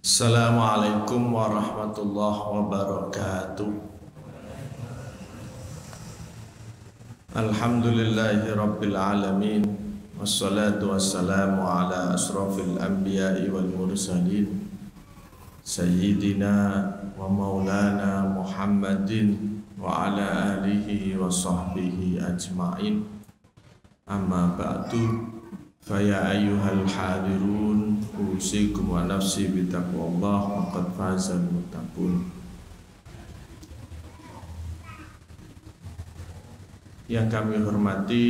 Assalamualaikum warahmatullahi wabarakatuh. Alhamdulillahi rabbil alamin. Wassalatu wassalamu ala asrafil anbiya'i wal mursalin Sayyidina wa maulana Muhammadin wa ala alihi wa sahbihi ajma'in. Amma ba'du. Faya ayyuhal hadirun usikum wa nafsi bitaqwallah wa qad fazal muttaqun. Yang kami hormati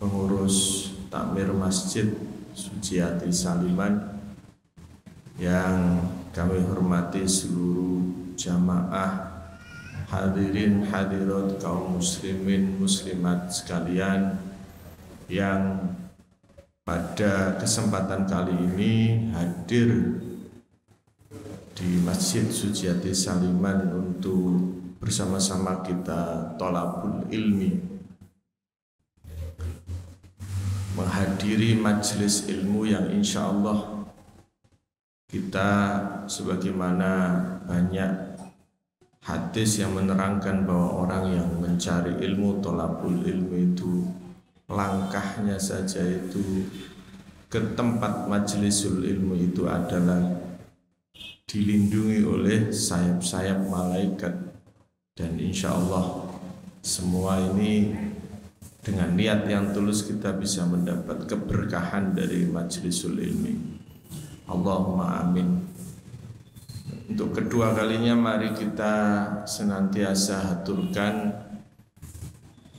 pengurus takmir Masjid Suciati Saliman, yang kami hormati seluruh jamaah hadirin hadirat kaum muslimin muslimat sekalian yang pada kesempatan kali ini hadir di Masjid Suciati Saliman untuk bersama-sama kita thalabul ilmi, menghadiri majelis ilmu yang insya Allah kita, sebagaimana banyak hadis yang menerangkan bahwa orang yang mencari ilmu, thalabul ilmi itu langkahnya saja itu ke tempat majlisul ilmu itu adalah dilindungi oleh sayap-sayap malaikat. Dan insya Allah semua ini dengan niat yang tulus kita bisa mendapat keberkahan dari majlisul ilmi. Allahumma amin. Untuk kedua kalinya mari kita senantiasa haturkan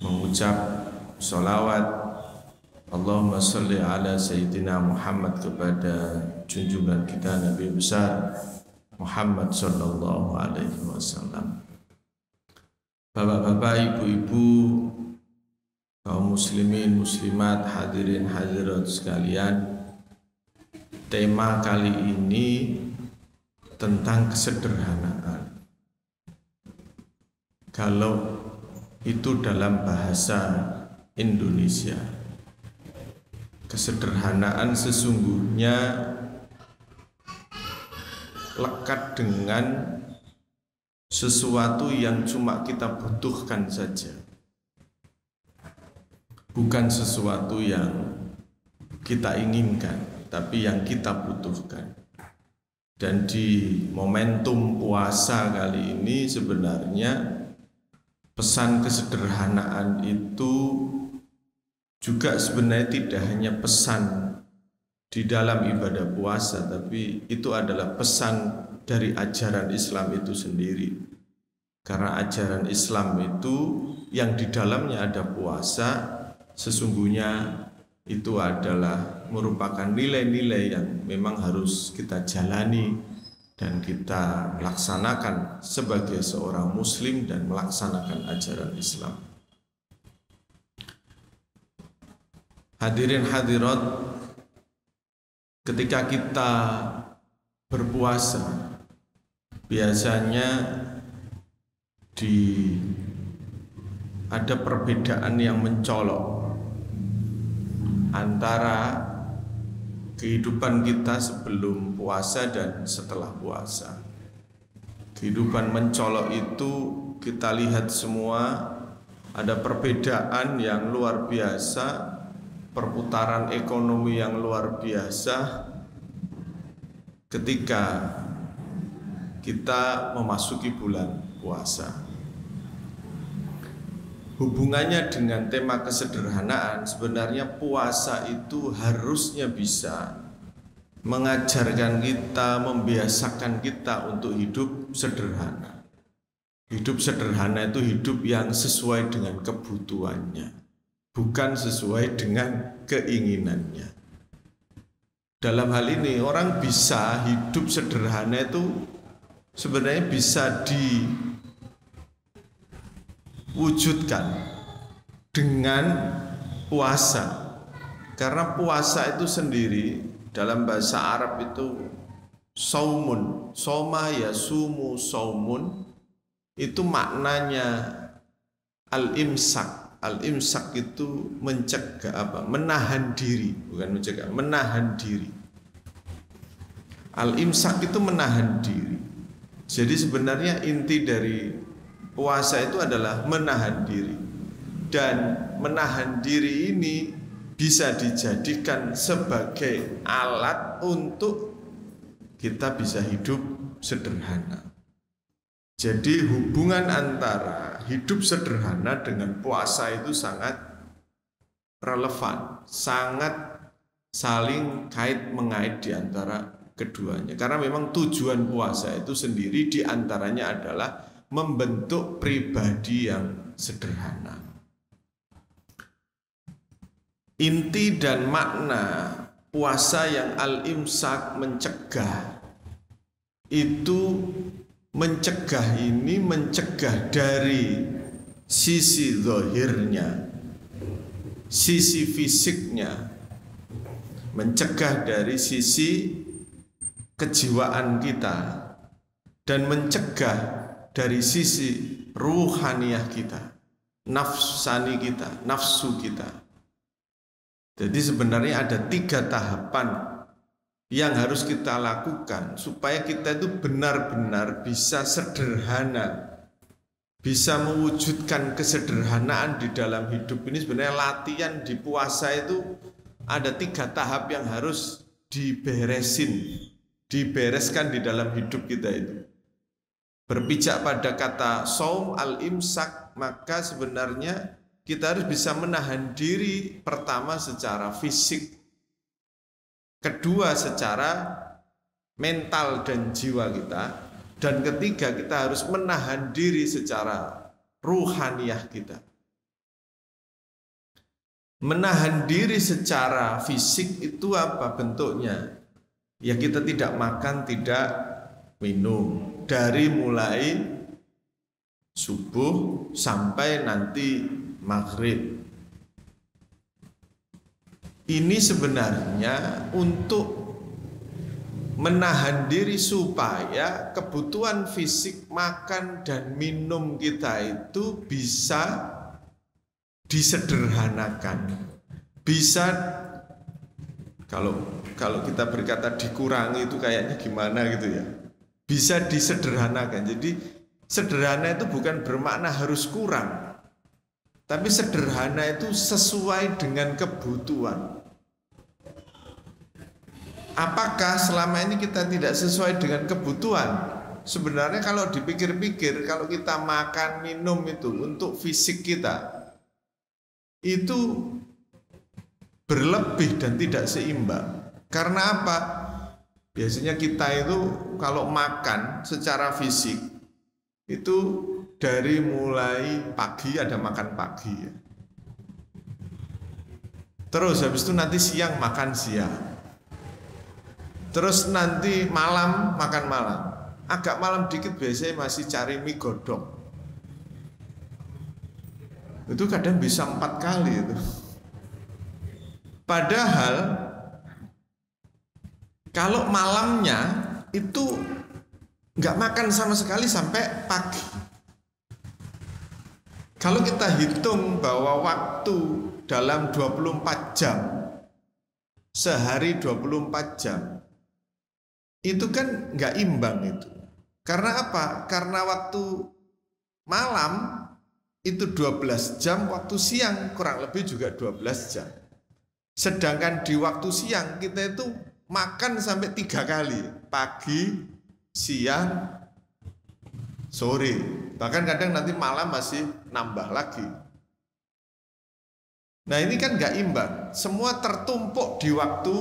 mengucap sholawat Allahumma sholli ala Sayyidina Muhammad kepada junjungan kita Nabi besar Muhammad sallallahu alaihi wasallam. Bapak-bapak, ibu-ibu, kaum muslimin, muslimat, hadirin hadirat sekalian, tema kali ini tentang kesederhanaan. Kalau itu dalam bahasa Indonesia, kesederhanaan sesungguhnya lekat dengan sesuatu yang cuma kita butuhkan saja, bukan sesuatu yang kita inginkan, tapi yang kita butuhkan. Dan di momentum puasa kali ini sebenarnya pesan kesederhanaan itu juga sebenarnya tidak hanya pesan di dalam ibadah puasa, tapi itu adalah pesan dari ajaran Islam itu sendiri. Karena ajaran Islam itu yang di dalamnya ada puasa, sesungguhnya itu adalah merupakan nilai-nilai yang memang harus kita jalani dan kita laksanakan sebagai seorang muslim dan melaksanakan ajaran Islam. Hadirin hadirat, ketika kita berpuasa biasanya ada perbedaan yang mencolok antara kehidupan kita sebelum puasa dan setelah puasa. Kehidupan mencolok itu kita lihat semua ada perbedaan yang luar biasa, perputaran ekonomi yang luar biasa ketika kita memasuki bulan puasa. Hubungannya dengan tema kesederhanaan, sebenarnya puasa itu harusnya bisa mengajarkan kita, membiasakan kita untuk hidup sederhana. Hidup sederhana itu hidup yang sesuai dengan kebutuhannya, bukan sesuai dengan keinginannya. Dalam hal ini orang bisa hidup sederhana itu sebenarnya bisa diwujudkan dengan puasa. Karena puasa itu sendiri dalam bahasa Arab itu saumun, soma yasumu saumun, itu maknanya al-imsak. Al-imsak itu mencegah apa? Menahan diri, bukan mencegah, menahan diri. Al-imsak itu menahan diri. Jadi sebenarnya inti dari puasa itu adalah menahan diri. Dan menahan diri ini bisa dijadikan sebagai alat untuk kita bisa hidup sederhana. Jadi hubungan antara hidup sederhana dengan puasa itu sangat relevan, sangat saling kait mengait di antara keduanya. Karena memang tujuan puasa itu sendiri di antaranya adalah membentuk pribadi yang sederhana. Inti dan makna puasa yang al-imsak mencegah itu mencegah dari sisi zahirnya, sisi fisiknya, mencegah dari sisi kejiwaan kita, dan mencegah dari sisi ruhaniyah kita, nafsani kita, nafsu kita. Jadi sebenarnya ada 3 tahapan yang harus kita lakukan supaya kita itu benar-benar bisa sederhana, bisa mewujudkan kesederhanaan di dalam hidup ini. Sebenarnya latihan di puasa itu ada 3 tahap yang harus dibereskan di dalam hidup kita itu. Berpijak pada kata saum al-imsak, maka sebenarnya kita harus bisa menahan diri, pertama secara fisik, kedua secara mental dan jiwa kita, dan ketiga kita harus menahan diri secara ruhaniyah kita. Menahan diri secara fisik itu apa bentuknya? Ya kita tidak makan, tidak minum dari mulai subuh sampai nanti maghrib. Ini sebenarnya untuk menahan diri supaya kebutuhan fisik makan dan minum kita itu bisa disederhanakan. Bisa kalau kita berkata dikurangi itu kayaknya gimana gitu ya. Bisa disederhanakan. Jadi sederhana itu bukan bermakna harus kurang, tapi sederhana itu sesuai dengan kebutuhan. Apakah selama ini kita tidak sesuai dengan kebutuhan? Sebenarnya kalau dipikir-pikir, kalau kita makan minum itu untuk fisik kita, itu berlebih dan tidak seimbang. Karena apa? Biasanya kita itu kalau makan secara fisik, itu dari mulai pagi ada makan pagi ya. Terus habis itu nanti siang makan siang. Terus nanti malam makan malam. Agak malam dikit biasanya masih cari mie godong. Itu kadang bisa 4 kali itu. Padahal kalau malamnya itu nggak makan sama sekali sampai pagi. Kalau kita hitung bahwa waktu dalam 24 jam, sehari 24 jam, itu kan nggak imbang itu. Karena apa? Karena waktu malam itu 12 jam, waktu siang kurang lebih juga 12 jam. Sedangkan di waktu siang kita itu makan sampai 3 kali, pagi, siang, sore. Bahkan kadang nanti malam masih nambah lagi. Nah ini kan nggak imbang. Semua tertumpuk di waktu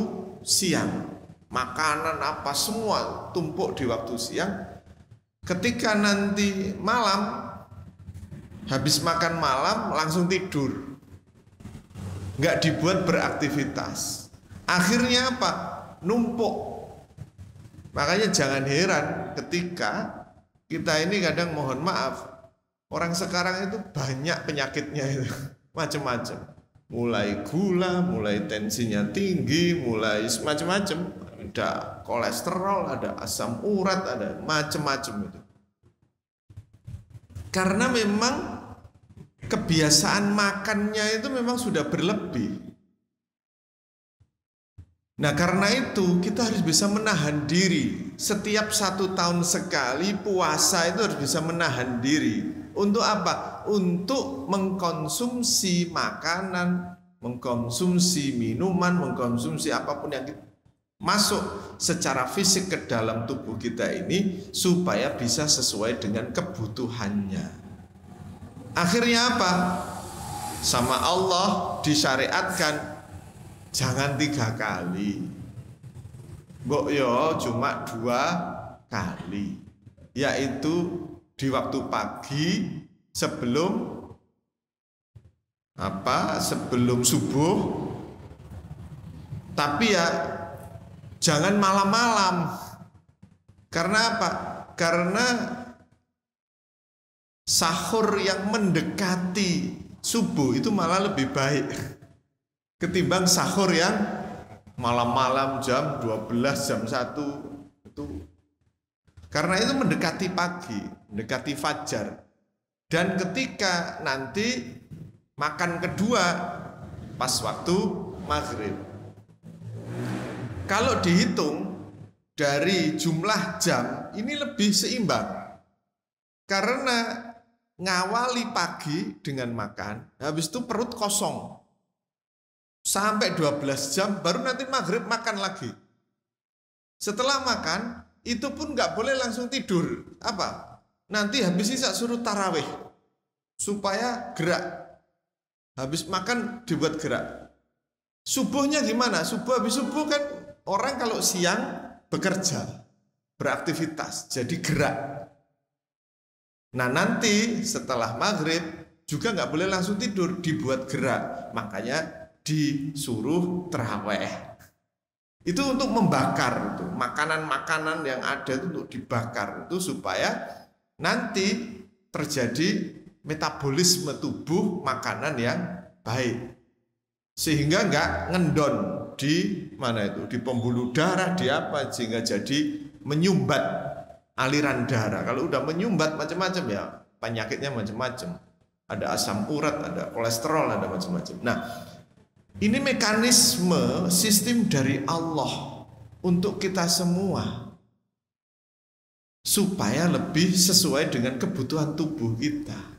siang. Makanan apa semua tumpuk di waktu siang. Ketika nanti malam, habis makan malam langsung tidur. Nggak dibuat beraktivitas. Akhirnya apa? Numpuk. Makanya jangan heran ketika kita ini kadang mohon maaf, orang sekarang itu banyak penyakitnya itu, macam-macam. Mulai gula, mulai tensinya tinggi, mulai macam-macam. Ada kolesterol, ada asam urat, ada macam-macam itu. Karena memang kebiasaan makannya itu memang sudah berlebih. Nah karena itu kita harus bisa menahan diri. Setiap 1 tahun sekali puasa itu harus bisa menahan diri. Untuk apa? Untuk mengkonsumsi makanan, mengkonsumsi minuman, mengkonsumsi apapun yang masuk secara fisik ke dalam tubuh kita ini, supaya bisa sesuai dengan kebutuhannya. Akhirnya apa? Sama Allah disyariatkan jangan 3 kali, mbok yo cuma 2 kali, yaitu di waktu pagi sebelum sebelum subuh, tapi ya jangan malam-malam. Karena apa? Karena sahur yang mendekati subuh itu malah lebih baik ketimbang sahur yang malam-malam jam 12, jam 1 itu. Karena itu mendekati pagi, mendekati fajar. Dan ketika nanti makan kedua pas waktu maghrib. Kalau dihitung dari jumlah jam ini lebih seimbang. Karena ngawali pagi dengan makan, habis itu perut kosong sampai 12 jam, baru nanti maghrib makan lagi. Setelah makan, itu pun nggak boleh langsung tidur. Apa? Nanti habis isya suruh tarawih, supaya gerak. Habis makan dibuat gerak. Subuhnya gimana? Habis subuh kan orang kalau siang bekerja, beraktivitas, jadi gerak. Nah nanti setelah maghrib juga nggak boleh langsung tidur, dibuat gerak. Makanya disuruh terawih. Itu untuk membakar, itu makanan-makanan yang ada itu untuk dibakar, itu supaya nanti terjadi metabolisme tubuh makanan yang baik, sehingga nggak ngendon di mana itu, di pembuluh darah, di apa, sehingga jadi menyumbat aliran darah. Kalau udah menyumbat macam-macam ya penyakitnya macam-macam, ada asam urat, ada kolesterol, ada macam-macam. Nah ini mekanisme sistem dari Allah untuk kita semua, supaya lebih sesuai dengan kebutuhan tubuh kita.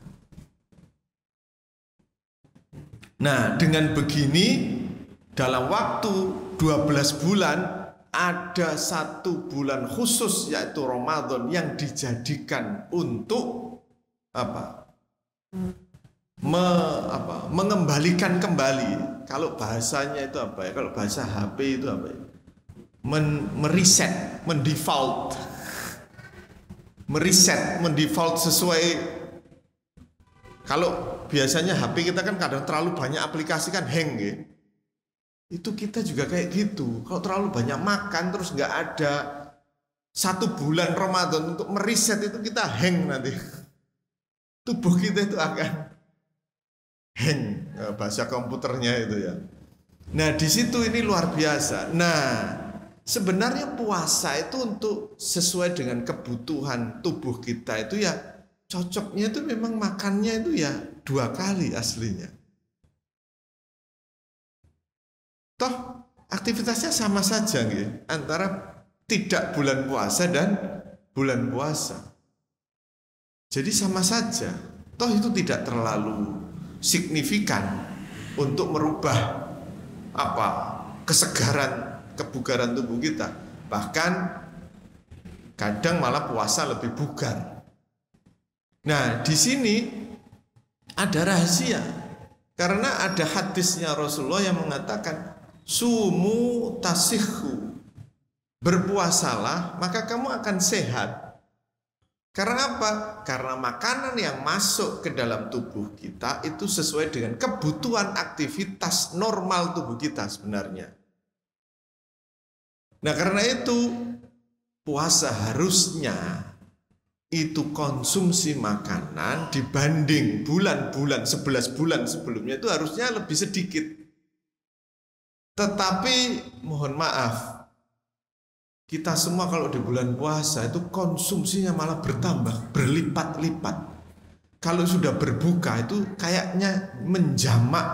Nah dengan begini, dalam waktu 12 bulan, ada 1 bulan khusus yaitu Ramadan yang dijadikan untuk apa? Mengembalikan kembali. Kalau bahasanya itu apa ya? Kalau bahasa HP itu apa ya? Mereset, mendefault. Mereset, mendefault sesuai. Kalau biasanya HP kita kan kadang terlalu banyak aplikasi kan hang ya. Itu kita juga kayak gitu. Kalau terlalu banyak makan terus nggak ada 1 bulan Ramadan untuk mereset, itu kita hang nanti. Tubuh kita itu akan hang, bahasa komputernya itu ya. Nah di situ ini luar biasa. Nah sebenarnya puasa itu untuk sesuai dengan kebutuhan tubuh kita itu ya, cocoknya itu memang makannya itu ya 2 kali aslinya. Toh aktivitasnya sama saja gitu, antara tidak bulan puasa dan bulan puasa. Jadi sama saja. Toh itu tidak terlalu signifikan untuk merubah kesegaran, kebugaran tubuh kita. Bahkan kadang malah puasa lebih bugar. Nah di sini ada rahasia, karena ada hadisnya Rasulullah yang mengatakan sumu tasihhu, berpuasalah maka kamu akan sehat. Karena apa? Karena makanan yang masuk ke dalam tubuh kita itu sesuai dengan kebutuhan aktivitas normal tubuh kita sebenarnya. Nah karena itu puasa harusnya itu konsumsi makanan dibanding bulan-bulan 11 bulan sebelumnya itu harusnya lebih sedikit. Tetapi mohon maaf, kita semua kalau di bulan puasa itu konsumsinya malah bertambah, berlipat-lipat. Kalau sudah berbuka itu kayaknya menjamak,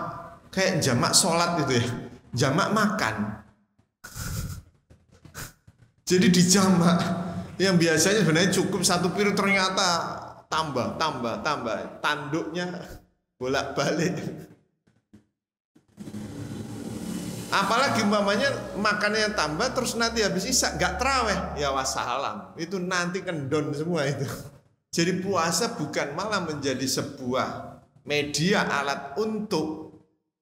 kayak jamak sholat itu ya, jamak makan. Jadi dijamak. Yang biasanya sebenarnya cukup satu piring ternyata tambah. Tanduknya bolak-balik. Apalagi umpamanya makannya tambah terus nanti habis isak nggak terawih, ya wassalam. Itu nanti kendon semua itu. Jadi puasa bukan malah menjadi sebuah media alat untuk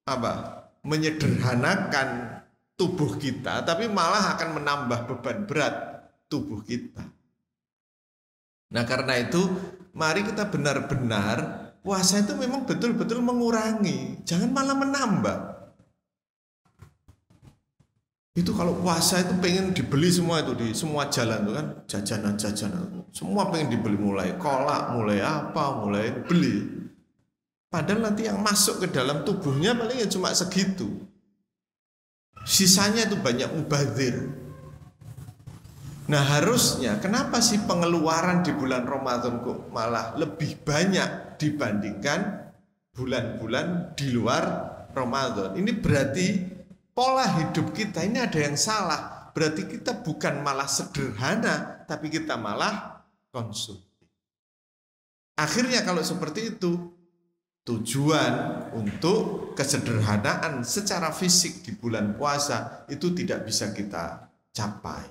apa? Menyederhanakan tubuh kita, tapi malah akan menambah beban berat tubuh kita. Nah, karena itu mari kita benar-benar puasa itu memang betul-betul mengurangi, jangan malah menambah. Itu kalau puasa itu pengen dibeli semua itu di semua jalan tuh kan, jajanan semua pengen dibeli, mulai kolak, mulai apa, mulai beli. Padahal nanti yang masuk ke dalam tubuhnya paling ya cuma segitu. Sisanya itu banyak mubazir. Nah, harusnya kenapa sih pengeluaran di bulan Ramadan kok malah lebih banyak dibandingkan bulan-bulan di luar Ramadan? Ini berarti pola hidup kita ini ada yang salah. Berarti kita bukan malah sederhana, tapi kita malah konsumtif. Akhirnya kalau seperti itu, tujuan untuk kesederhanaan secara fisik di bulan puasa itu tidak bisa kita capai.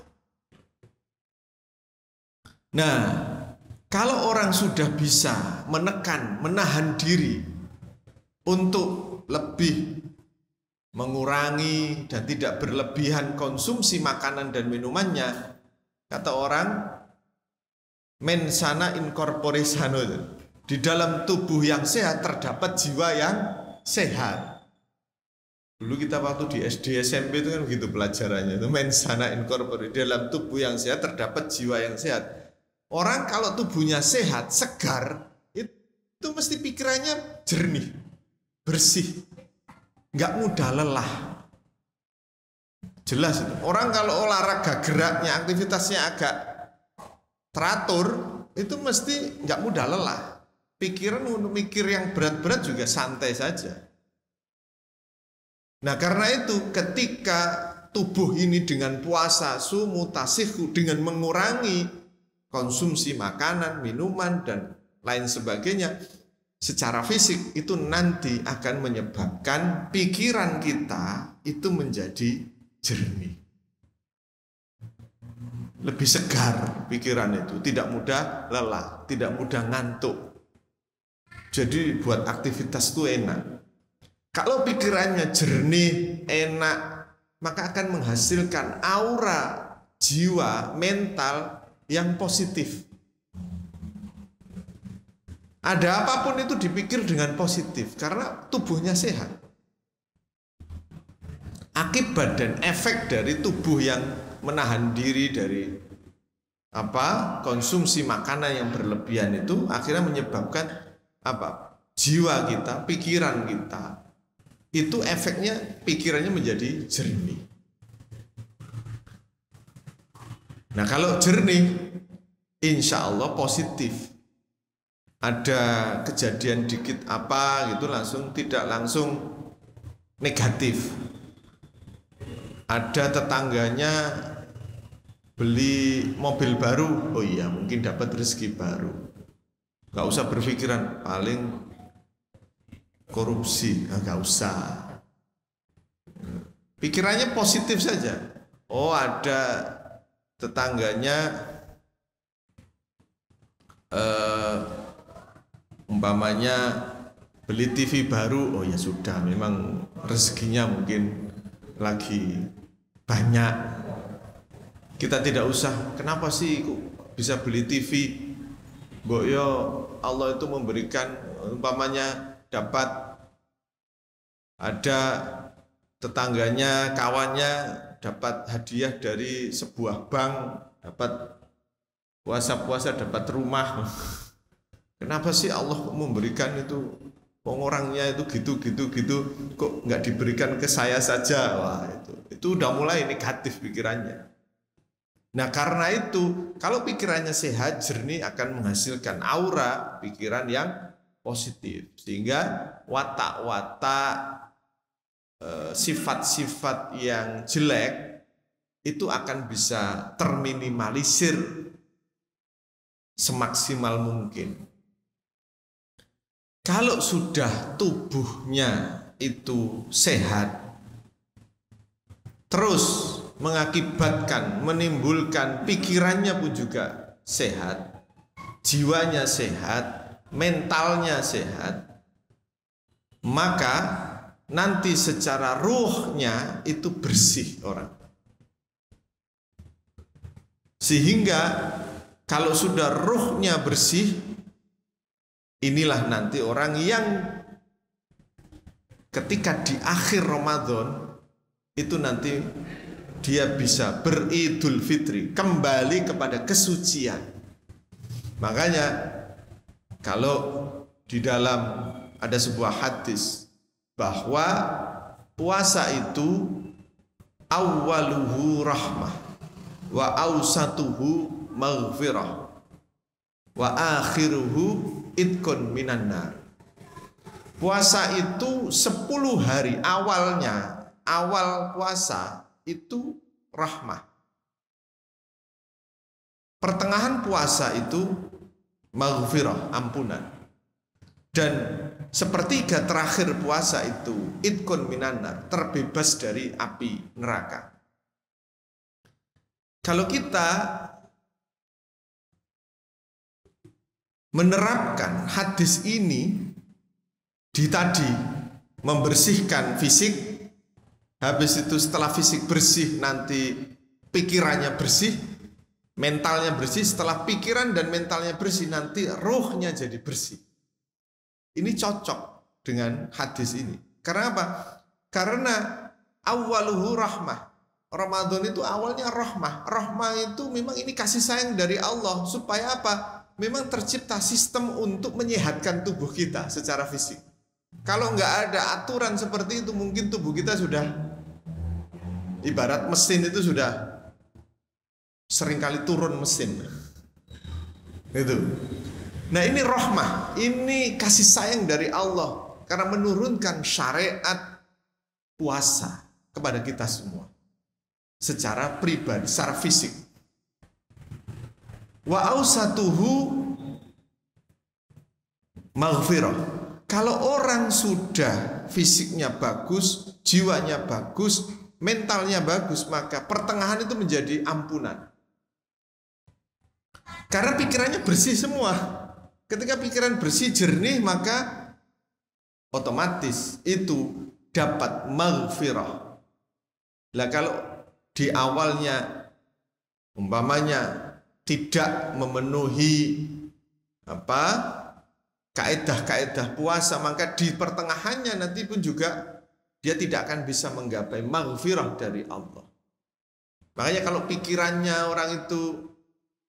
Nah, kalau orang sudah bisa menahan diri untuk lebih mengurangi dan tidak berlebihan konsumsi makanan dan minumannya, kata orang men sana in corpore sano, di dalam tubuh yang sehat terdapat jiwa yang sehat. Dulu kita waktu di SD SMP itu kan begitu pelajarannya, itu men sana in corpore, di dalam tubuh yang sehat terdapat jiwa yang sehat. Orang kalau tubuhnya sehat, segar, itu mesti pikirannya jernih, bersih, nggak mudah lelah. Jelas itu. Orang kalau olahraga, geraknya, aktivitasnya agak teratur, itu mesti nggak mudah lelah. Pikiran untuk mikir yang berat-berat juga santai saja. Nah, karena itu ketika tubuh ini dengan puasa, sumu tasihu, dengan mengurangi konsumsi makanan, minuman, dan lain sebagainya secara fisik, itu nanti akan menyebabkan pikiran kita itu menjadi jernih, lebih segar pikiran itu, tidak mudah lelah, tidak mudah ngantuk. Jadi buat aktivitas itu enak. Kalau pikirannya jernih, enak, maka akan menghasilkan aura jiwa, mental yang positif. Ada apapun itu dipikir dengan positif karena tubuhnya sehat. Akibat dan efek dari tubuh yang menahan diri dari konsumsi makanan yang berlebihan itu akhirnya menyebabkan jiwa kita, pikiran kita itu efeknya pikirannya menjadi jernih. Nah, kalau jernih, insya Allah positif. Ada kejadian dikit gitu tidak langsung negatif. Ada tetangganya beli mobil baru, oh iya mungkin dapat rezeki baru. Gak usah berpikiran paling korupsi, gak usah. Pikirannya positif saja. Oh, ada tetangganya umpamanya beli TV baru, oh ya sudah, memang rezekinya mungkin lagi banyak. Kita tidak usah, kenapa sih bisa beli TV? Boyo Allah itu memberikan, umpamanya dapat ada tetangganya, kawannya dapat hadiah dari sebuah bank, dapat puasa-puasa dapat rumah. Kenapa sih Allah memberikan itu? Orangnya itu gitu, kok nggak diberikan ke saya saja? Wah, itu udah mulai negatif pikirannya. Nah, karena itu kalau pikirannya sehat, jernih, akan menghasilkan aura pikiran yang positif, sehingga watak-watak sifat-sifat yang jelek itu akan bisa terminimalisir semaksimal mungkin. Kalau sudah tubuhnya itu sehat, terus mengakibatkan, menimbulkan pikirannya pun juga sehat, jiwanya sehat, mentalnya sehat, maka nanti secara ruhnya itu bersih orang. Sehingga kalau sudah ruhnya bersih, inilah nanti orang yang ketika di akhir Ramadan itu nanti dia bisa beridul fitri, kembali kepada kesucian. Makanya kalau di dalam ada sebuah hadis bahwa puasa itu awwaluhu rahmah wa awsatuhu maghfirah wa akhiruhu idkun minan nar. Puasa itu 10 hari awalnya, awal puasa itu rahmah. Pertengahan puasa itu maghfirah, ampunan. Dan sepertiga terakhir puasa itu idkun minan nar, terbebas dari api neraka. Kalau kita menerapkan hadis ini di tadi, membersihkan fisik, habis itu setelah fisik bersih nanti pikirannya bersih, mentalnya bersih, setelah pikiran dan mentalnya bersih nanti ruhnya jadi bersih. Ini cocok dengan hadis ini. Karena apa? Karena awwaluhu rahmah. Ramadan itu awalnya rahmah. Rahmah itu memang ini kasih sayang dari Allah. Supaya apa? Memang tercipta sistem untuk menyehatkan tubuh kita secara fisik. Kalau nggak ada aturan seperti itu, mungkin tubuh kita sudah ibarat mesin itu sudah seringkali turun mesin. Itu. Nah ini rahmah, ini kasih sayang dari Allah karena menurunkan syariat puasa kepada kita semua secara pribadi, secara fisik. Wa ausatuhu maghfirah. Kalau orang sudah fisiknya bagus, jiwanya bagus, mentalnya bagus, maka pertengahan itu menjadi ampunan. Karena pikirannya bersih semua. Ketika pikiran bersih, jernih, maka otomatis itu dapat maghfirah. Lah kalau di awalnya umpamanya tidak memenuhi kaedah-kaedah puasa, maka di pertengahannya nanti pun juga dia tidak akan bisa menggapai maghfirah dari Allah. Makanya kalau pikirannya orang itu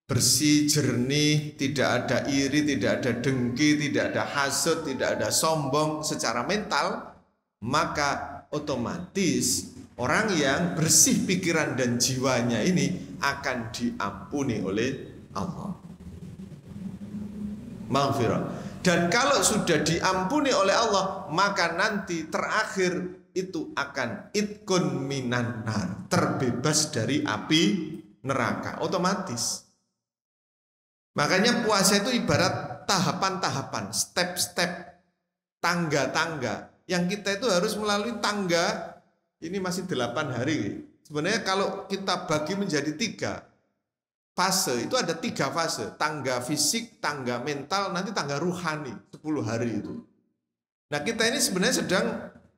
bersih, jernih, tidak ada iri, tidak ada dengki, tidak ada hasud, tidak ada sombong secara mental, maka otomatis orang yang bersih pikiran dan jiwanya ini akan diampuni oleh Allah. Maghfirah. Dan kalau sudah diampuni oleh Allah, maka nanti terakhir itu akan idkun minan nar, terbebas dari api neraka otomatis. Makanya puasa itu ibarat tahapan-tahapan, step-step, tangga-tangga. Yang kita itu harus melalui tangga, ini masih 8 hari. Sebenarnya kalau kita bagi menjadi 3 fase, itu ada 3 fase. Tangga fisik, tangga mental, nanti tangga ruhani, 10 hari itu. Nah kita ini sebenarnya sedang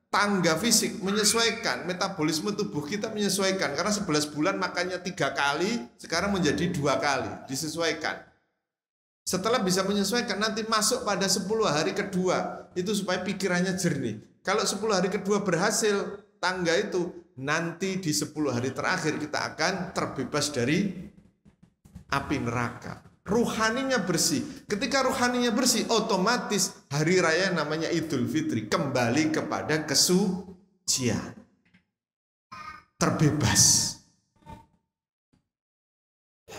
tangga fisik, menyesuaikan, metabolisme tubuh kita menyesuaikan. Karena 11 bulan makannya 3 kali, sekarang menjadi 2 kali, disesuaikan. Setelah bisa menyesuaikan, nanti masuk pada 10 hari kedua, itu supaya pikirannya jernih. Kalau 10 hari kedua berhasil, tangga itu, nanti di 10 hari terakhir kita akan terbebas dari api neraka. Ruhaninya bersih. Ketika ruhaninya bersih, otomatis hari raya namanya Idul Fitri, kembali kepada kesucian. Terbebas.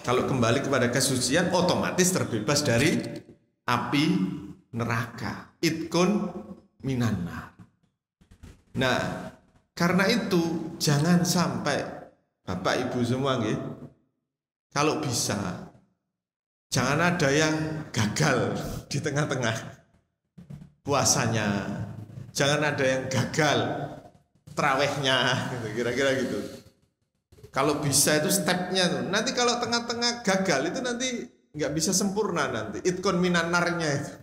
Kalau kembali kepada kesucian, otomatis terbebas dari api neraka. Idkun minan nar. Nah, karena itu jangan sampai Bapak Ibu semua nggih, kalau bisa jangan ada yang gagal di tengah-tengah puasanya. Jangan ada yang gagal trawehnya gitu, kira-kira gitu. Kalau bisa itu stepnya tuh. Nanti kalau tengah-tengah gagal itu nanti nggak bisa sempurna nanti. Itkon minanarnya itu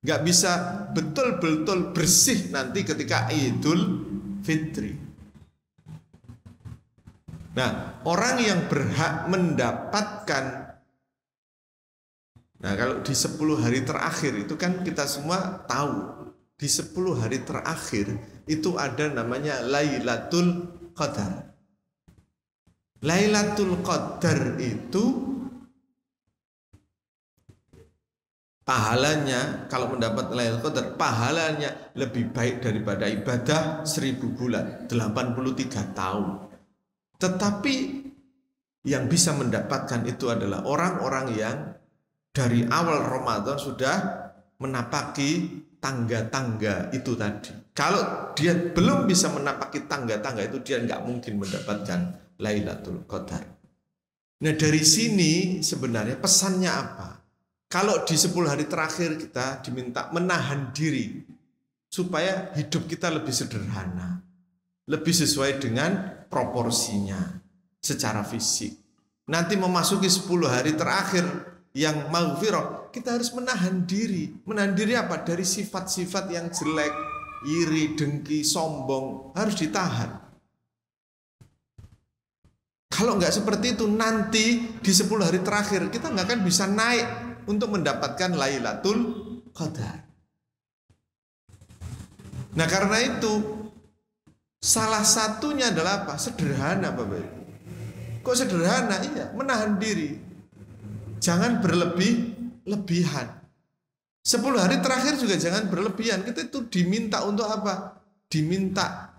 nggak bisa betul-betul bersih nanti ketika Idul Fitri. Nah, orang yang berhak mendapatkan, nah kalau di 10 hari terakhir itu kan kita semua tahu, di 10 hari terakhir itu ada namanya Lailatul Qadar. Lailatul Qadar itu pahalanya, kalau mendapat Lailatul Qadar, pahalanya lebih baik daripada ibadah 1000 bulan, 83 tahun. Tetapi yang bisa mendapatkan itu adalah orang-orang yang dari awal Ramadan sudah menapaki tangga-tangga itu tadi. Kalau dia belum bisa menapaki tangga-tangga itu, dia nggak mungkin mendapatkan Lailatul Qadar. Nah, dari sini sebenarnya pesannya apa? Kalau di 10 hari terakhir kita diminta menahan diri supaya hidup kita lebih sederhana, lebih sesuai dengan proporsinya secara fisik. Nanti memasuki 10 hari terakhir yang maghfirah, kita harus menahan diri. Menahan diri apa? Dari sifat-sifat yang jelek, iri, dengki, sombong, harus ditahan. Kalau nggak seperti itu, nanti di 10 hari terakhir kita nggak akan bisa naik untuk mendapatkan Lailatul Qadar. Nah, karena itu salah satunya adalah apa? Sederhana, Bapak Ibu. Kok sederhana? Iya, menahan diri. Jangan berlebihan. 10 hari terakhir juga jangan berlebihan. Kita itu diminta untuk apa? Diminta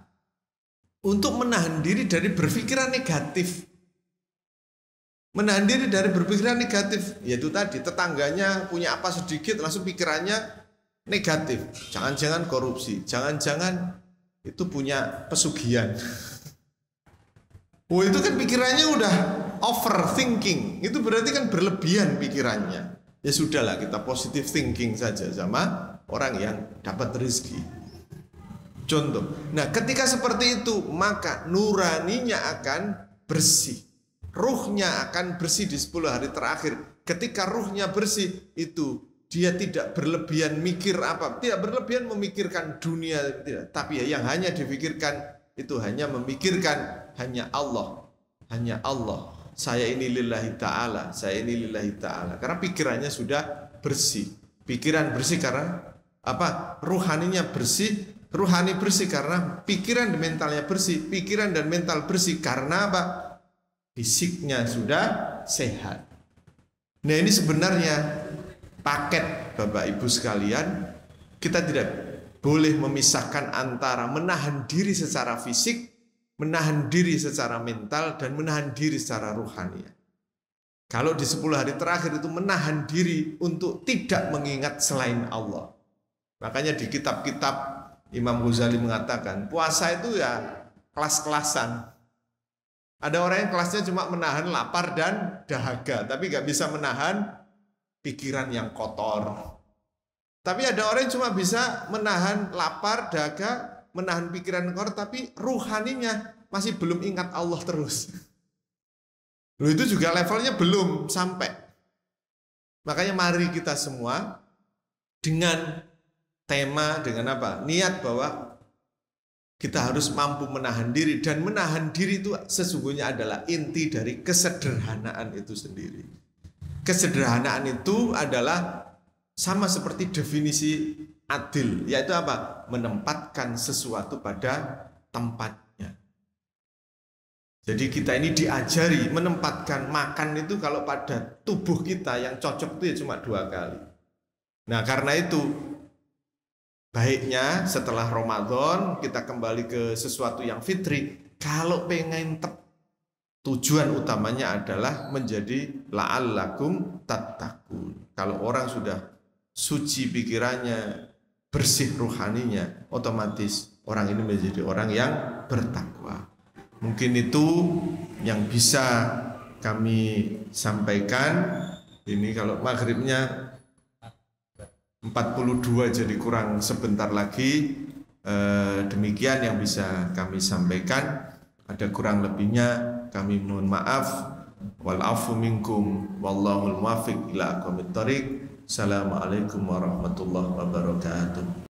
untuk menahan diri dari berpikiran negatif. Menahan diri dari berpikiran negatif, yaitu tadi tetangganya punya apa sedikit langsung pikirannya negatif. Jangan-jangan korupsi, jangan-jangan itu punya pesugihan. Oh, itu kan pikirannya udah overthinking. Itu berarti kan berlebihan pikirannya. Ya sudahlah, kita positive thinking saja sama orang yang dapat rezeki. Contoh, nah ketika seperti itu maka nuraninya akan bersih, ruhnya akan bersih di 10 hari terakhir. Ketika ruhnya bersih itu dia tidak berlebihan mikir apa, tidak berlebihan memikirkan dunia, tidak. Tapi yang hanya difikirkan itu hanya memikirkan hanya Allah, hanya Allah. Saya ini lillahi ta'ala, saya ini lillahi ta'ala. Karena pikirannya sudah bersih. Pikiran bersih karena apa? Ruhaninya bersih. Ruhani bersih karena pikiran dan mentalnya bersih. Pikiran dan mental bersih karena apa? Fisiknya sudah sehat. Nah, ini sebenarnya paket Bapak Ibu sekalian. Kita tidak boleh memisahkan antara menahan diri secara fisik, menahan diri secara mental, dan menahan diri secara ruhani. Kalau di 10 hari terakhir itu menahan diri untuk tidak mengingat selain Allah. Makanya di kitab-kitab Imam Ghazali mengatakan puasa itu ya kelas-kelasan. Ada orang yang kelasnya cuma menahan lapar dan dahaga, tapi gak bisa menahan pikiran yang kotor. Tapi ada orang yang cuma bisa menahan lapar, dahaga, menahan pikiran kotor, tapi ruhaninya masih belum ingat Allah terus. Loh, itu juga levelnya belum sampai. Makanya mari kita semua dengan tema, dengan apa? Niat bahwa kita harus mampu menahan diri. Dan menahan diri itu sesungguhnya adalah inti dari kesederhanaan itu sendiri. Kesederhanaan itu adalah sama seperti definisi adil, yaitu apa? Menempatkan sesuatu pada tempatnya. Jadi kita ini diajari menempatkan makan itu, kalau pada tubuh kita yang cocok itu ya cuma 2 kali. Nah, karena itu baiknya setelah Ramadan kita kembali ke sesuatu yang fitri. Kalau pengen tujuan utamanya adalah menjadi la'allakum tattaqun. Kalau orang sudah suci pikirannya, bersih ruhaninya, otomatis orang ini menjadi orang yang bertakwa. Mungkin itu yang bisa kami sampaikan. Ini kalau maghribnya 42 jadi kurang sebentar lagi. Demikian yang bisa kami sampaikan. Ada kurang lebihnya kami mohon maaf. Wal afu minkum wallahul muwaffiq ila aqwamit thoriq. Assalamualaikum warahmatullahi wabarakatuh.